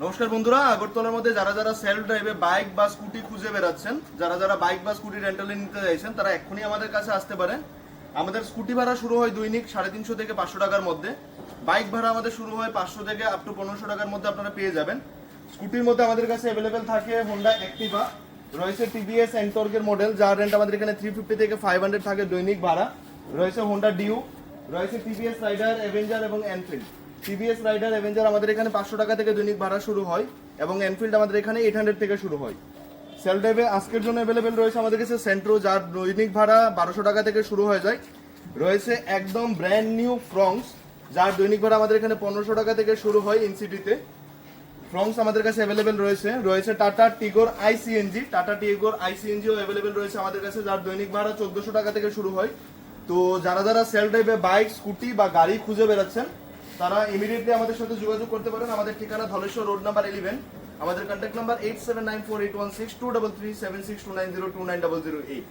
নমস্কার বন্ধুরা, আগরতলার মধ্যে যারা যারা সেলফ ড্রাইভে বাইক বা স্কুটি খুঁজে বেড়াচ্ছেন, যারা যারা বাইক বা স্কুটি রেন্টালে নিতে চাইছেন, তারা এক্ষুনি আমাদের কাছে আসতে পারেন। আমাদের স্কুটি ভাড়া শুরু হয় দৈনিক 350 থেকে 500 টাকার মধ্যে। বাইক ভাড়া আমাদের শুরু হয় 500 থেকে আপ টু 1500 টাকার মধ্যে আপনারা পেয়ে যাবেন। স্কুটির মধ্যে আমাদের কাছে অ্যাভেলেবেল থাকে হোন্ডা অ্যাক্টিভা, রয়েছে টিভিএস এন্টর্কের মডেল, যার রেন্ট আমাদের এখানে 350 থেকে 500 থাকে দৈনিক ভাড়া। রয়েছে হোন্ডা ডিউ, রয়েছে টিভিএস রাইডার, অ্যাভেঞ্জার এবং এনফিল্ড। টিভিএস রাইডার, অ্যাভেঞ্জার আমাদের এখানে 500 টাকা থেকে দৈনিক ভাড়া শুরু হয় এবং এনফিল্ড আমাদের এখানে 800 থেকে শুরু হয়। সেল ড্রাইভে আজকের জন্য অ্যাভেলেবেল রয়েছে আমাদের কাছে সেন্ট্রো, যার দৈনিক ভাড়া 1200 টাকা থেকে শুরু হয়ে যায়। রয়েছে একদম ব্র্যান্ড নিউ ফ্রংস, যার দৈনিক ভাড়া আমাদের এখানে 1500 টাকা থেকে শুরু হয় ইনসিটিতে। ফ্রংস আমাদের কাছে অ্যাভেলেবেল রয়েছে টাটা টিগোর আইসিএনজি, টাটা টিগোর আইসিএনজিও অ্যাভেলেবেল রয়েছে আমাদের কাছে, যার দৈনিক ভাড়া 1400 টাকা থেকে শুরু হয়। তো যারা যারা সেল ড্রাইভে বাইক, স্কুটি বা গাড়ি খুঁজে বেড়াচ্ছেন, তারা ইমিডিয়েটলি আমাদের সাথে যোগাযোগ করতে পারেন। আমাদের ঠিকানা ধলেশ্বর রোড নাম্বার 11। আমাদের কন্ট্যাক্ট নাম্বার 87948162337629029008।